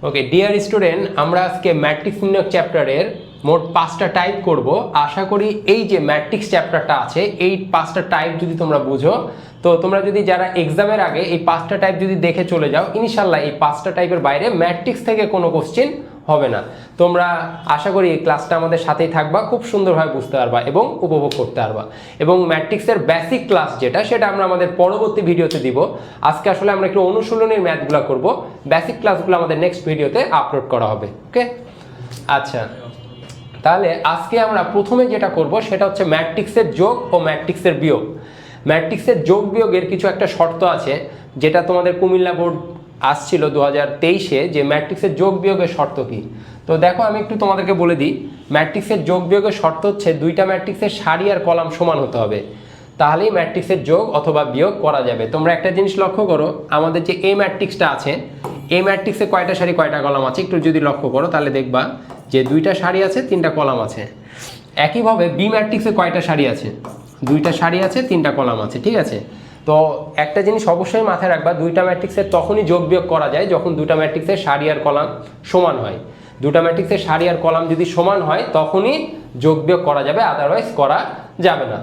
Okay dear student, আমরা আজকে matrix নির্ণয় চ্যাপ্টারের মোট 5টা টাইপ করব। আশা করি এই যে ম্যাট্রিক্স চ্যাপ্টারটা আছে এই 5টা টাইপ যদি তোমরা বুঝো, তো তোমরা যদি যারা এক্সামের আগে এই 5টা টাইপ যদি দেখে চলে যাও, ইনশাল্লাহ এই 5টা টাইপের বাইরে ম্যাট্রিক্স থেকে কোনো কোশ্চেন হবে না। তোমরা আশা করি এই ক্লাসটা আমাদের সাথেই থাকবা, খুব সুন্দরভাবে বুঝতে পারবা এবং উপভোগ করতে পারবা। এবং ম্যাট্রিক্সের বেসিক ক্লাস সেটা আমরা আমাদের পরবর্তী ভিডিওতে দিব। আজকে আসলে আমরা একটু অনুশীলনের ম্যাথগুলো করব, বেসিক ক্লাসগুলো আমাদের নেক্সট ভিডিওতে আপলোড করা হবে। ওকে, আচ্ছা, তাহলে আজকে আমরা প্রথমে যেটা করব সেটা হচ্ছে ম্যাট্রিক্সের যোগ ও ম্যাট্রিক্সের বিয়োগ। ম্যাট্রিক্সের যোগ বিয়োগের কিছু একটা শর্ত আছে, যেটা তোমাদের কুমিল্লা বোর্ড আসছিল 2023-এ, যে ম্যাট্রিক্সের যোগ বিয়োগের শর্ত কি। তো দেখো আমি একটু তোমাদেরকে বলে দিই, ম্যাট্রিক্সের যোগ বিয়োগের শর্ত হচ্ছে দুইটা ম্যাট্রিক্সের সারি আর কলাম সমান হতে হবে, তাহলেই ম্যাট্রিক্সের যোগ অথবা বিয়োগ করা যাবে। তোমরা একটা জিনিস লক্ষ্য করো, আমাদের যে এ ম্যাট্রিক্সটা আছে, এই ম্যাট্রিক্সে কয়টা সারি কয়টা কলাম আছে একটু যদি লক্ষ্য করো তাহলে দেখবা যে দুইটা সারি আছে তিনটা কলাম আছে। একইভাবে বি ম্যাট্রিক্সে কয়টা সারি আছে, দুইটা সারি আছে তিনটা কলাম আছে, ঠিক আছে। তো একটা জিনিস অবশ্যই মাথায় রাখবা, দুইটা ম্যাট্রিক্সের তখনই যোগ বিয়োগ করা যায় যখন দুইটা ম্যাট্রিক্সের সারি আর কলাম সমান হয়। দুটা ম্যাট্রিক্সের সারি আর কলাম যদি সমান হয় তখনই যোগ বিয়োগ করা যাবে, আদারওয়াইজ করা যাবে না।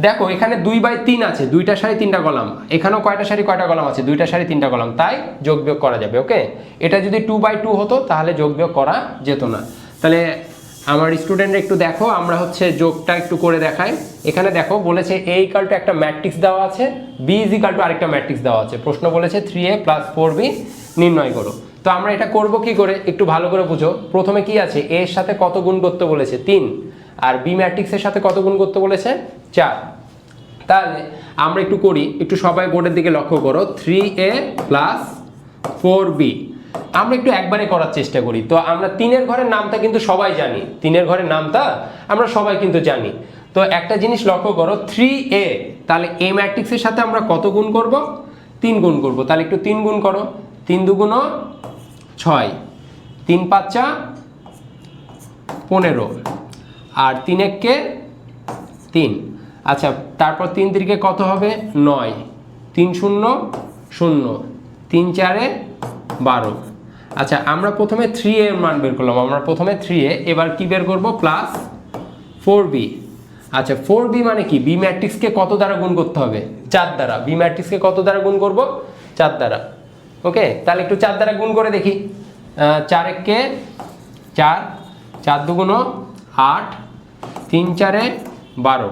দেখো এখানে 2/3 আছে, দুইটা সারি তিনটা কলাম, এখানেও কয়টা সারি কয়টা কলাম আছে, দুইটা সারি তিনটা কলাম, তাই যোগ বিয়োগ করা যাবে। ওকে, এটা যদি 2/2 হতো তাহলে যোগ বিয়োগ করা যেত না। তাহলে আমার স্টুডেন্টরা একটু দেখো, আমরা হচ্ছে যোগটা একটু করে দেখাই। এখানে দেখো বলেছে a = একটা ম্যাট্রিক্স দেওয়া আছে, b = আরেকটা ম্যাট্রিক্স দেওয়া আছে। প্রশ্ন বলেছে 3a + 4b নির্ণয় করো। তো আমরা এটা করব কি করে একটু ভালো করে বুঝো। প্রথমে কি আছে, a এর সাথে কত গুণ করতে বলেছে 3, আর b ম্যাট্রিক্সের সাথে কত গুণ করতে বলেছে 4। তাহলে আমরা একটু করি, একটু সবাই বোর্ডের দিকে লক্ষ্য করো। 3a + 4b আমরা একটু একবারে করার চেষ্টা করি। তো আমরা 3-এর ঘরের নামটা কিন্তু সবাই জানি, 3-এর ঘরের নামটা আমরা সবাই কিন্তু জানি। তো একটা জিনিস লক্ষ্য করো, 3a, তাহলে a ম্যাট্রিক্সের সাথে আমরা কত গুণ করব, 3 গুণ করব। তাহলে একটু 3 গুণ করো, 3 × 2 = 6, 3 × 5 = 15, আর 3 × 1 = 3। আচ্ছা, তারপর 3 × 3 = কত হবে 9, 3 × 0 = 0, 3 × 4 = 12। আচ্ছা, আমরা প্রথমে 3a এর মান বের করলাম, আমরা প্রথমে 3a, এবার কি বের করব প্লাস 4b। আচ্ছা, 4b মানে কি, বি ম্যাট্রিক্সকে কত দ্বারা গুণ করতে হবে 4 দ্বারা। বি ম্যাট্রিক্সকে কত দ্বারা গুণ করব 4 দ্বারা। ওকে, তাহলে একটু 4 দ্বারা গুণ করে দেখি। 4 × 1 = 4, 4 × 2 = 8, 3 × 4 = 12,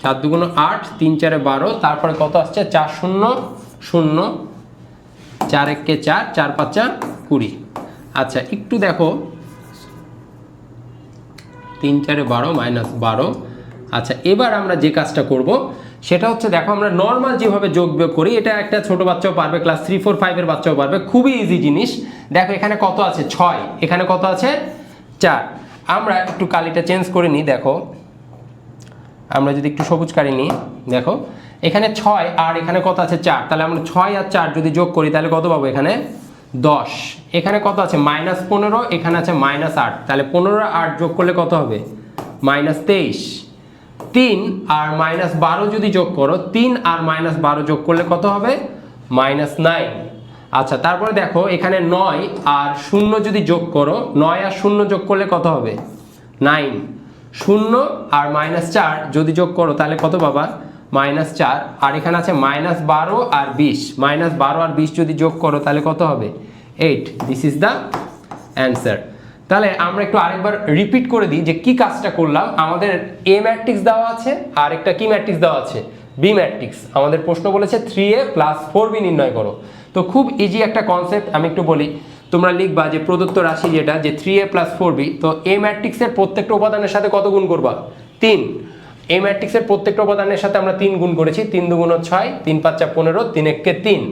4 × 2 = 8, 3 × 4 = 12। তারপরে কত আসছে 4 0 0, 4 × 1 = 4, 4 × 5 = 20। আচ্ছা একটু দেখো, 3 × 4 = 12 - 12। আচ্ছা, এবার আমরা যে কাজটা করব সেটা হচ্ছে, দেখো আমরা নর্মাল যেভাবে যোগ বিয়োগ করি, এটা একটা ছোট বাচ্চাও পারবে, ক্লাস 3 4 5 এর বাচ্চাও পারবে, খুবই ইজি জিনিস। দেখো এখানে কত আছে 6, এখানে কত আছে 4। আমরা একটু কালিটা চেঞ্জ করে নিই। দেখো আমরা যদি একটু সবুজ কালি নিই, দেখো এখানে 6 আর এখানে কত আছে 4, তাহলে আমরা 6 আর 4 যদি যোগ করি তাহলে কত পাবো, এখানে 10। এখানে কত আছে -15, এখানে আছে -8, তাহলে 15 আর 8 যোগ করলে কত হবে -23। 3 আর -12 যদি যোগ করো, 3 আর -12 যোগ করলে কত হবে -9। আচ্ছা, তারপরে দেখো এখানে 9 আর 0 যদি যোগ করো, 9 আর 0 যোগ করলে কত হবে 9। 0 আর -4 যদি যোগ করো তাহলে কত পাবা -4, আর এখানে আছে -12 আর 20, -12 আর 20 যদি যোগ করো তাহলে কত হবে 8। This is the answer. তাহলে আমরা একটু আরেকবার রিপিট করে দিই যে কি কাজটা করলাম। আমাদের এ ম্যাট্রিক্স দেওয়া আছে আর একটা কি ম্যাট্রিক্স দেওয়া আছে, বি ম্যাট্রিক্স। আমাদের প্রশ্ন বলেছে 3a + 4b নির্ণয় করো। তো খুব ইজি একটা কনসেপ্ট, আমি একটু বলি। তোমরা লিখবা যে প্রদত্ত রাশি যেটা, যে 3a + 4b, তো এ ম্যাট্রিক্সের প্রত্যেকটা উপাদানের সাথে কত গুণ করবা 3। এই ম্যাট্রিক্সের প্রত্যেকটা উপাদানের সাথে আমরা 3 গুণ করেছি, 3 × 2 = 6, 3 × 5 = 15, 3 × 1 = 3,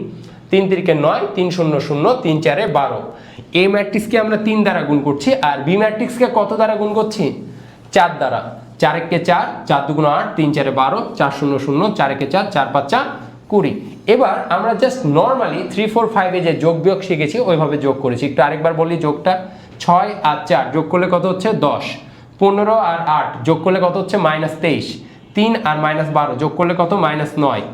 3 × 3 = 9, 3 0 0, 3 × 4 = 12। এই ম্যাট্রিক্সকে আমরা 3 দ্বারা গুণ করছি, আর বি ম্যাট্রিক্সকে কত দ্বারা গুণ করছি 4 দ্বারা। 4 × 1 = 4, 4 × 2 = 8, 3 × 4 = 12, 4 0 0, 4 × 1 = 4, 4 × 5 = 20। এবার আমরা জাস্ট নর্মালি 3 4 5 এ যে যোগ বিয়োগ শিখেছি ওইভাবে যোগ করেছি। একটু আরেকবার বলি যোগটা, 6 আর 4 যোগ করলে কত হচ্ছে 10, 15 আর 8 যোগ করলে কত হচ্ছে -23, 3 আর -12 যোগ করলে কত -9,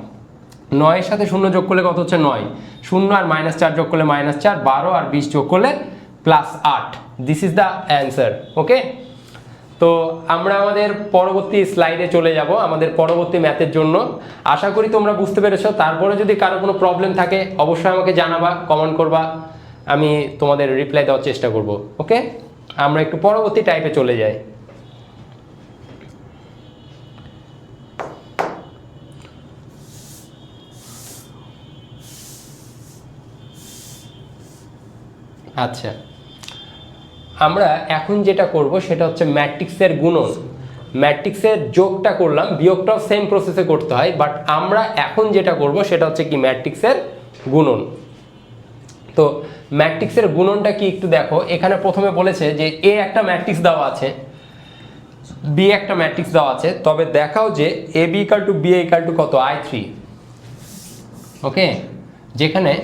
9 এর সাথে 0 যোগ করলে কত হচ্ছে 9, 0 আর -4 যোগ করলে -4, 12 আর 20 যোগ করলে +8। This is the answer. Okay, তো আমরা আমাদের পরবর্তী স্লাইডে চলে যাব আমাদের পরবর্তী ম্যাথের জন্য। আশা করি তোমরা বুঝতে পেরেছো। তারপরে যদি কারো কোনো প্রবলেম থাকে অবশ্যই আমাকে জানাবা, কমেন্ট করবা, আমি তোমাদের রিপ্লাই দেওয়ার চেষ্টা করব। ওকে, আমরা একটু পরবর্তী টাইপে চলে যাই। আচ্ছা, আমরা এখন যেটা করব সেটা হচ্ছে ম্যাট্রিক্সের গুণন। ম্যাট্রিক্সের যোগটা করলাম, বিয়োগটাও সেম প্রসেসে করতে হয়, বাট আমরা এখন যেটা করব সেটা হচ্ছে কি ম্যাট্রিক্সের গুণন। তো ম্যাট্রিক্সের গুণনটা কি একটু দেখো। এখানে প্রথমে বলেছে যে এ একটা ম্যাট্রিক্স দেওয়া আছে, বি একটা ম্যাট্রিক্স দেওয়া আছে, তবে দেখাও যে A B equal to B equal to কত I3। ওকে, যেখানে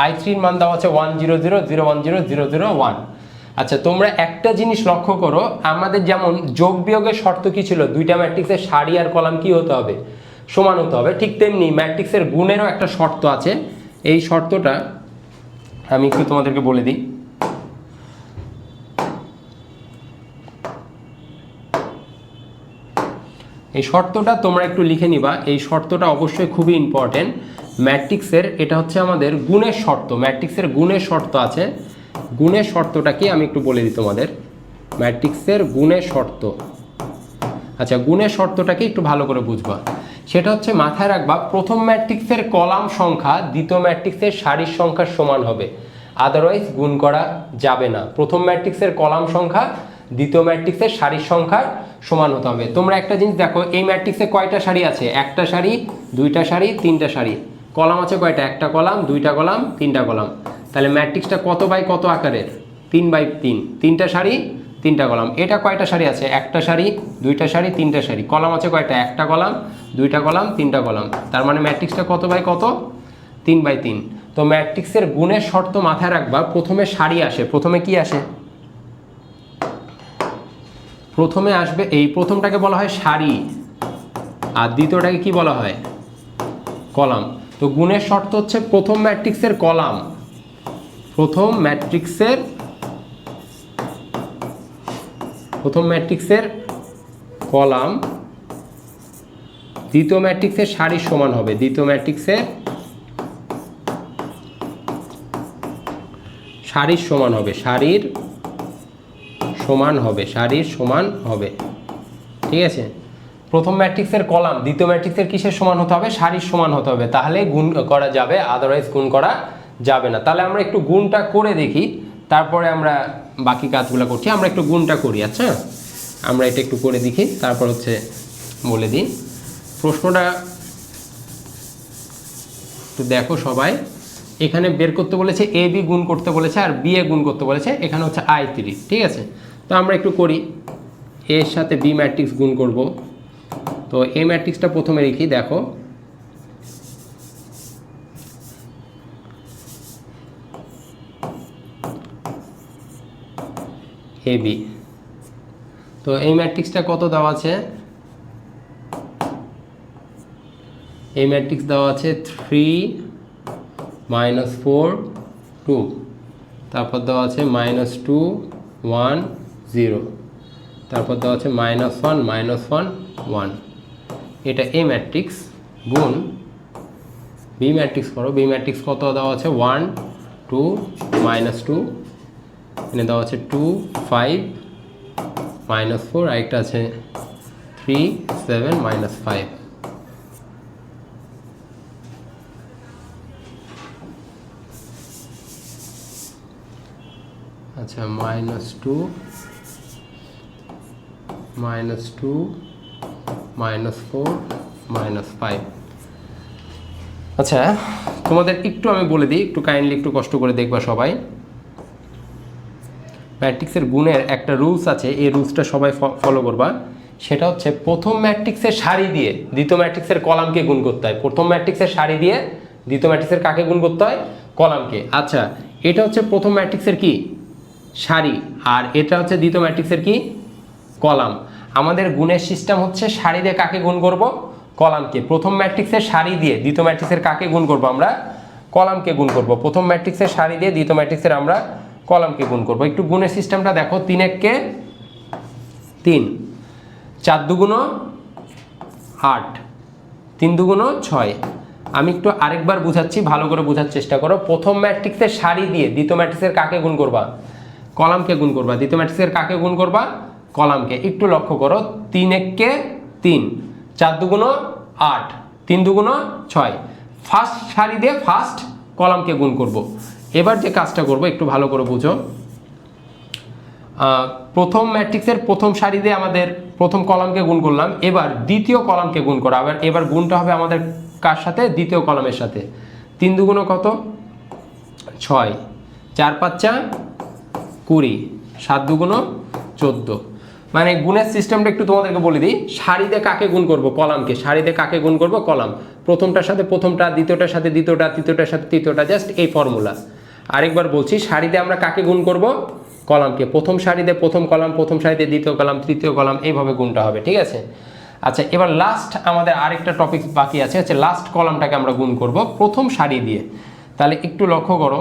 I3 এর মান দেওয়া আছে 1 0 0 0 1 0 0 0 1। আচ্ছা, তোমরা একটা জিনিস লক্ষ্য করো, আমাদের যেমন যোগ বিয়োগের শর্ত কি ছিল, দুইটা ম্যাট্রিক্সের সারি আর কলাম কি হতে হবে, সমান হতে হবে। ঠিক তেমনি ম্যাট্রিক্সের গুণেরও একটা শর্ত আছে। এই শর্তটা আমি একটু তোমাদেরকে বলে দিই। এই শর্তটা তোমরা একটু লিখে নিবা। এই শর্তটা অবশ্যই খুবই ইম্পর্টেন্ট। ম্যাট্রিক্সের এটা হচ্ছে আমাদের গুণের শর্ত। ম্যাট্রিক্সের গুণের শর্ত আছে। গুণের শর্তটা কি আমি একটু বলে দিই তোমাদের। ম্যাট্রিক্সের গুণের শর্ত, আচ্ছা গুণের শর্তটা কি একটু ভালো করে বুঝবা। সেটা হচ্ছে মাথায় রাখবা, প্রথম ম্যাট্রিক্সের কলাম সংখ্যা দ্বিতীয় ম্যাট্রিক্সের সারির সংখ্যার সমান হবে, আদারওয়াইজ গুণ করা যাবে না। প্রথম ম্যাট্রিক্সের কলাম সংখ্যা দ্বিতীয় ম্যাট্রিক্সের সারির সংখ্যার সমান হতে হবে। তোমরা একটা জিনিস দেখো, এই ম্যাট্রিক্সে কয়টা সারি আছে? একটা সারি, দুইটা সারি, তিনটা সারি। কলাম আছে কয়টা? একটা কলাম, দুইটা কলাম, তিনটা কলাম। তাহলে ম্যাট্রিক্সটা কত বাই কত আকারের? 3/3। তিনটা সারি, তিনটা কলাম। এটা কয়টা সারি আছে? একটা সারি, দুইটা সারি, তিনটা সারি। কলাম আছে কয়টা? একটা কলাম, দুইটা কলাম, তিনটা কলাম। তার মানে ম্যাট্রিক্সটা কত বাই কত? 3/3। তো ম্যাট্রিক্সের গুণের শর্ত মাথায় রাখবা, প্রথমে সারি আসে। প্রথমে কি আসে? প্রথমে আসবে, এই প্রথমটাকে বলা হয় সারি, আর দ্বিতীয়টাকে কি বলা হয়? কলাম। তো গুণের শর্ত হচ্ছে প্রথম ম্যাট্রিক্সের কলাম, প্রথম ম্যাট্রিক্সের কলাম দ্বিতীয় ম্যাট্রিক্সের সারির সমান হবে। দ্বিতীয় ম্যাট্রিক্সের সারির সমান হবে, সারির সমান হবে, সারির সমান হবে। ঠিক আছে, প্রথম ম্যাট্রিক্সের কলাম দ্বিতীয় ম্যাট্রিক্সের কিসের সমান হতে হবে? সারির সমান হতে হবে, তাহলে গুণ করা যাবে, আদারওয়াইজ গুণ করা যাবে না। তাহলে আমরা একটু গুণটা করে দেখি, তারপরে আমরা বাকি কাজগুলো করছি। আমরা একটু গুণটা করি। আচ্ছা, আমরা এটা একটু করে দেখি, তারপর হচ্ছে বলে দিই প্রশ্নটা একটু দেখো সবাই। এখানে বের করতে বলেছে এ বি গুণ করতে বলেছে, আর বি এ গুণ করতে বলেছে। এখানে হচ্ছে I3। ঠিক আছে, তো আমরা একটু করি। এর সাথে বি ম্যাট্রিক্স গুণ করব। তো এই ম্যাট্রিক্সটা প্রথমে লিখি, দেখো এ বি। তো এই ম্যাট্রিক্সটা কত দেওয়া আছে? এই ম্যাট্রিক্স দেওয়া আছে 3 -4 2, তারপর দেওয়া আছে -2 1 0, তারপর দেওয়া আছে -1 -1 1। এটা এ ম্যাট্রিক্স গুণ বি ম্যাট্রিক্স করো। বি ম্যাট্রিক্স কত দেওয়া আছে? 1 2 -2, এখানে দেওয়া আছে 2 5 -4, আরেকটা আছে 3 7 -5। আচ্ছা, -2 -2 -4 -5। আচ্ছা, তোমাদের একটু আমি বলে দিই, একটু কাইন্ডলি একটু কষ্ট করে দেখবা সবাই। ম্যাট্রিক্সের গুণের একটা রুলস আছে, এই রুলসটা সবাই ফলো করবা। সেটা হচ্ছে প্রথম ম্যাট্রিক্সের সারি দিয়ে দ্বিতীয় ম্যাট্রিক্সের কলামকে গুণ করতে হয়। প্রথম ম্যাট্রিক্সের সারি দিয়ে দ্বিতীয় ম্যাট্রিক্সের কাকে গুণ করতে হয়? কলামকে। আচ্ছা, এটা হচ্ছে প্রথম ম্যাট্রিক্সের কি? সারি, আর এটা হচ্ছে দ্বিতীয় ম্যাট্রিক্সের কি? কলাম। আমাদের গুণের সিস্টেম হচ্ছে সারি দিয়ে কাকে গুণ করব? কলামকে। প্রথম ম্যাট্রিক্সের সারি দিয়ে দ্বিতীয় ম্যাট্রিক্সের কাকে গুণ করব আমরা? কলামকে গুণ করব। প্রথম ম্যাট্রিক্সের সারি দিয়ে দ্বিতীয় ম্যাট্রিক্সের আমরা কলামকে গুণ করব। একটু গুণের সিস্টেমটা দেখো, 3 এককে 3, 4 দুগুণ 8, 3 দুগুণ 6। আমি একটু আরেকবার বুঝাচ্ছি, ভালো করে বোঝার চেষ্টা করো। প্রথম ম্যাট্রিক্সের সারি দিয়ে দ্বিতীয় ম্যাট্রিক্সের কাকে গুণ করবা? কলামকে গুণ করবা। দ্বিতীয় ম্যাট্রিক্সের কাকে গুণ করবা? কলামকে। একটু লক্ষ্য করো, 3 এককে 3, 4 দুগুণ 8, 3 দুগুণ 6। ফার্স্ট সারি দিয়ে ফার্স্ট কলামকে গুণ করব। এবার যে কাজটা করব একটু ভালো করে বুঝো। প্রথম ম্যাট্রিক্সের প্রথম সারি দিয়ে আমাদের প্রথম কলামকে গুণ করলাম, এবার দ্বিতীয় কলামকে গুণ করা। এবার গুণটা হবে আমাদের কার সাথে? দ্বিতীয় কলামের সাথে। 3 দুগুণ কত? 6, 4 5 20, 7 দুগুণ 14। মানে গুণের সিস্টেমটা একটু তোমাদেরকে বলে দিই। সারিতে কাকে গুণ করব? কলামকে। সারিতে কাকে গুণ করব? কলাম। প্রথমটার সাথে প্রথমটা, দ্বিতীয়টার সাথে দ্বিতীয়টা, তৃতীয়টার সাথে তৃতীয়টা, জাস্ট এই ফর্মুলা। আরেকবার বলছি, সারিতে আমরা কাকে গুণ করব? কলামকে। প্রথম সারিতে প্রথম কলাম, প্রথম সারিতে দ্বিতীয় কলাম, তৃতীয় কলাম, এইভাবে গুণটা হবে, ঠিক আছে? আচ্ছা, এবার লাস্ট আমাদের আরেকটা টপিক বাকি আছে, হচ্ছে লাস্ট কলামটাকে আমরা গুণ করব প্রথম সারি দিয়ে। তাহলে একটু লক্ষ্য করো,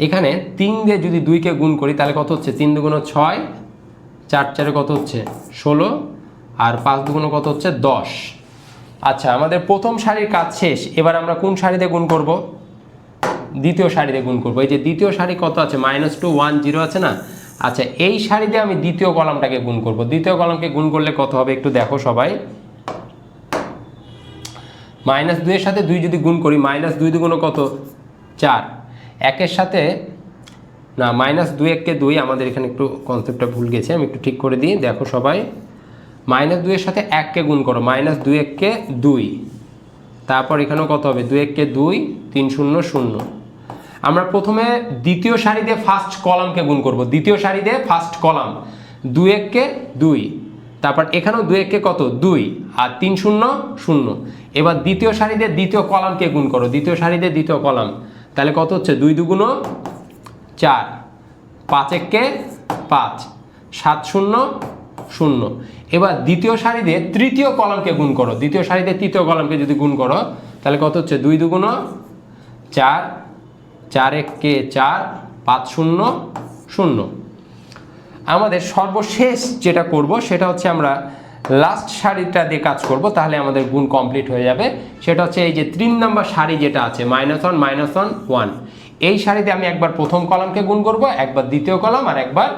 এখানে 3 দিয়ে যদি 2কে গুণ করি তাহলে কত হচ্ছে? 3 দুগুণ 6, 4 4 কত হচ্ছে? 16, আর 5 দুগুণ কত হচ্ছে? 10। আচ্ছা, আমাদের প্রথম সারির কাজ শেষ। এবার আমরা কোন সারিতে গুণ করব? দ্বিতীয় সারিতে গুণ করব। এই যে দ্বিতীয় সারি কত আছে? -2 1 0 আছে না? আচ্ছা, এই সারিতে আমি দ্বিতীয় কলামটাকে গুণ করব। দ্বিতীয় কলামকে গুণ করলে কত হবে একটু দেখো সবাই। -2 এর সাথে 2 যদি গুণ করি, -2 দুগুণ কত? 4। একের সাথে না, -2 এককে 2, আমাদের এখানে একটু কনসেপ্টটা ভুল গেছে, আমি একটু ঠিক করে দিই। দেখো সবাই, -2 এর সাথে 1কে গুণ করো, -2 এককে 2। তারপর এখানেও কত হবে? 2 এককে 2, 3 0 0। আমরা প্রথমে দ্বিতীয় সারি দিয়ে ফার্স্ট কলামকে গুণ করব। দ্বিতীয় সারি দিয়ে ফার্স্ট কলাম, 2 এককে 2। তারপর এখানেও 2 এককে কত? 2, আর 3 0 0। এবার দ্বিতীয় সারি দিয়ে দ্বিতীয় কলামকে গুণ করো। দ্বিতীয় সারি দিয়ে দ্বিতীয় কলাম, তাহলে কত হচ্ছে? 2 দুগুণ 4, 5 এককে 5, 7 0 0। এবার দ্বিতীয় সারি দিয়ে তৃতীয় কলামকে গুণ করো। দ্বিতীয় সারি দিয়ে তৃতীয় কলামকে যদি গুণ করো তাহলে কত হচ্ছে? 2 দুগুণ 4, 4 এককে 4, 5 0 0। আমাদের সর্বশেষ যেটা করব সেটা হচ্ছে আমরা লাস্ট সারিটা দিয়ে কাজ করব, তাহলে আমাদের গুণ কমপ্লিট হয়ে যাবে। সেটা হচ্ছে এই যে 3 নম্বর সারি যেটা আছে, -1 -1 1, এই সারিতে আমি একবার প্রথম কলামকে গুণ করব, একবার দ্বিতীয় কলাম, আর একবার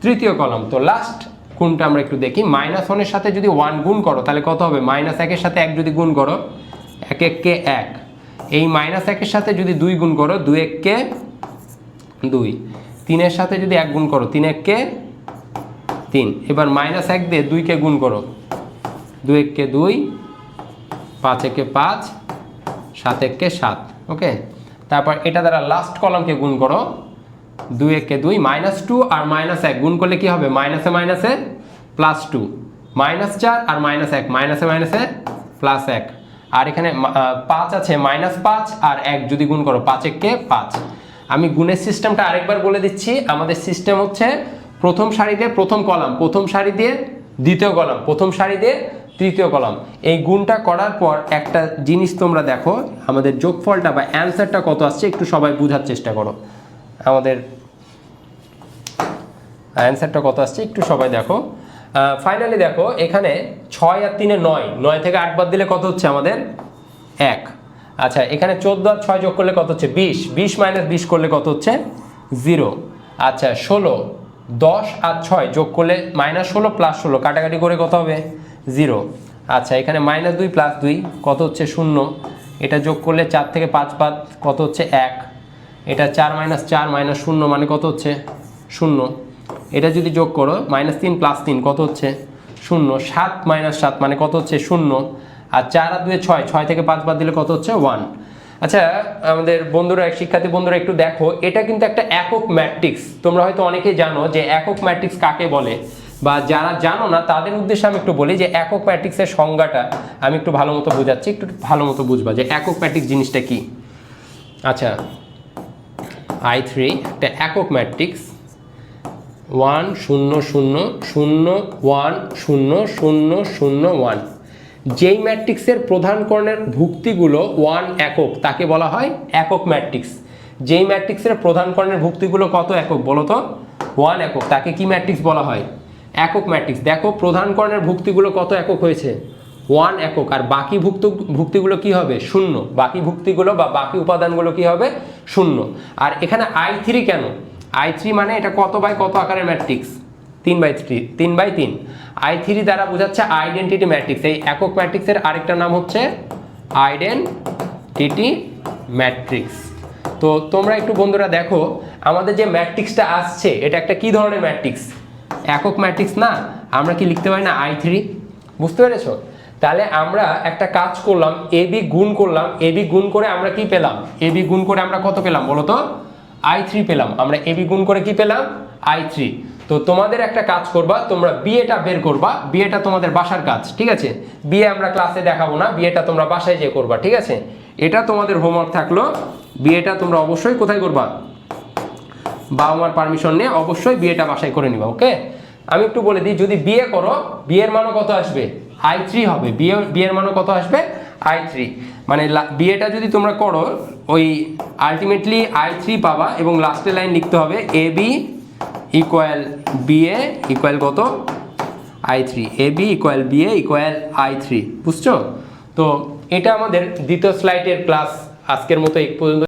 তৃতীয় কলাম। তো লাস্ট গুণটা আমরা একটু দেখি। -1 এর সাথে যদি 1 গুণ করো তাহলে কত হবে? -1 এর সাথে 1 যদি গুণ করো, 1 এককে 1। এই -1 এর সাথে যদি 2 গুণ করো, 2 এককে 2। 3 এর সাথে যদি 1 গুণ করো, 3 এককে 3। এবার -1 দিয়ে 2কে গুণ করো, 2 এককে 2, 5 একে 5, 7 এককে 7। ওকে, তারপর এটা দ্বারা লাস্ট কলামকে গুণ করো, 2 এককে 2, -2 আর -1 গুণ করলে কি হবে? মাইনাসে মাইনাসে +2, -4 আর -1, মাইনাসে মাইনাসে +1। আর এখানে 5 আছে, -5 আর 1 যদি গুণ করো, 5 এককে 5। আমি গুণের সিস্টেমটা আরেকবার বলে দিচ্ছি। আমাদের সিস্টেম হচ্ছে প্রথম সারি দিয়ে প্রথম কলাম, প্রথম সারি দিয়ে দ্বিতীয় কলাম, প্রথম সারি দিয়ে তৃতীয় কলাম। এই গুণটা করার পর একটা জিনিস তোমরা দেখো, আমাদের যোগফলটা বা অ্যান্সারটা কত আসছে একটু সবাই বোঝার চেষ্টা করো। আমাদের অ্যান্সারটা কত আসছে একটু সবাই দেখো। ফাইনালি দেখো, এখানে 6 আর 3 9, 9 থেকে 8 বাদ দিলে কত হচ্ছে আমাদের? 1। আচ্ছা, এখানে 14 আর 6 যোগ করলে কত হচ্ছে? 20, 20 - 20 করলে কত হচ্ছে? 0। আচ্ছা, 16, 10 আর 6 যোগ করলে -16 + 16 কাটাকাটি করে কত হবে? 0। আচ্ছা, এখানে -2 + 2 কত হচ্ছে? 0। এটা যোগ করলে 4 থেকে 5 বাদ কত হচ্ছে? 1। এটা 4 - 4 - 0 মানে কত হচ্ছে? 0। এটা যদি যোগ করো, -3 + 3 কত হচ্ছে? 0। 7 - 7 মানে কত হচ্ছে? 0। আর 4 আর 2 6, 6 থেকে 5 বাদ দিলে কত হচ্ছে? 1। আচ্ছা, আমাদের বন্ধুরা, শিক্ষার্থী বন্ধুরা একটু দেখো, এটা কিন্তু একটা একক ম্যাট্রিক্স। তোমরা হয়তো অনেকেই জানো যে একক ম্যাট্রিক্স কাকে বলে, বা যারা জানো না তাদের উদ্দেশ্যে আমি একটু বলি যে একক ম্যাট্রিক্সের সংজ্ঞাটা আমি একটু ভালো মতো বোঝাচ্ছি, একটু ভালো মতো বুঝবা যে একক ম্যাট্রিক্স জিনিসটা কি। আচ্ছা, I3 একটা একক ম্যাট্রিক্স। 1 0 0 0 1 0 0 0 1। যেই ম্যাট্রিক্সের প্রধান কর্ণের ভুক্তিগুলো 1 একক তাকে বলা হয় একক ম্যাট্রিক্স। যেই ম্যাট্রিক্সের প্রধান কর্ণের ভুক্তিগুলো কত একক বলো তো? 1 একক, তাকে কি ম্যাট্রিক্স বলা হয়? একক ম্যাট্রিক্স। দেখো প্রধান কর্ণের ভুক্তিগুলো কত একক হয়েছে? 1 একক। আর বাকি ভুক্তিগুলো কি হবে? 0। বাকি ভুক্তিগুলো বা বাকি উপাদানগুলো কি হবে? 0। আর এখানে I3 কেন? I3 মানে এটা কত বাই কত আকারের ম্যাট্রিক্স? 3/3। I3 দ্বারা বোঝাচ্ছে আইডেন্টিটি ম্যাট্রিক্স। এই একক ম্যাট্রিক্সের আরেকটা নাম হচ্ছে আইডেন্টিটি ম্যাট্রিক্স। তো তোমরা একটু বন্ধুরা দেখো আমাদের যে ম্যাট্রিক্সটা আসছে এটা একটা কি ধরনের ম্যাট্রিক্স? একক ম্যাট্রিক্স না? আমরা কি লিখতে পারি না I3? বুঝতে পেরেছো? তাহলে আমরা একটা কাজ করলাম, AB গুণ করলাম, AB গুণ করে আমরা কি পেলাম? AB গুণ করে আমরা কত পেলাম বলো তো? I3 পেলাম। আমরা AB গুণ করে কি পেলাম? I3। তো তোমাদের একটা কাজ করবা, তোমরা বিএটা বের করবা। বিএটা তোমাদের বাসার কাজ, ঠিক আছে? বিএ আমরা ক্লাসে দেখাবো না, বিএটা তোমরা বাসায় যেয়ে করবা, ঠিক আছে? এটা তোমাদের হোমওয়ার্ক থাকলো। বিএটা তোমরা অবশ্যই কোথায় করবা? বাবা মার পারমিশন নিয়ে অবশ্যই বিএটা বাসায় করে নিবা, ওকে? আমি একটু বলে দিই, যদি বিএ করো বিএর মানও কত আসবে? I3 হবে। বিএর মানও কত আসবে? I3। মানে বিএটা যদি তোমরা করো ওই আলটিমেটলি I3 পাবা এবং লাস্টের লাইন লিখতে হবে AB ইকুয়াল BA ইকুয়াল কত? I3। AB equal BA equal I3। বুঝছো? তো এটা আমাদের দ্বিতীয় স্লাইডের ক্লাস। আজকের মতো এই পর্যন্ত।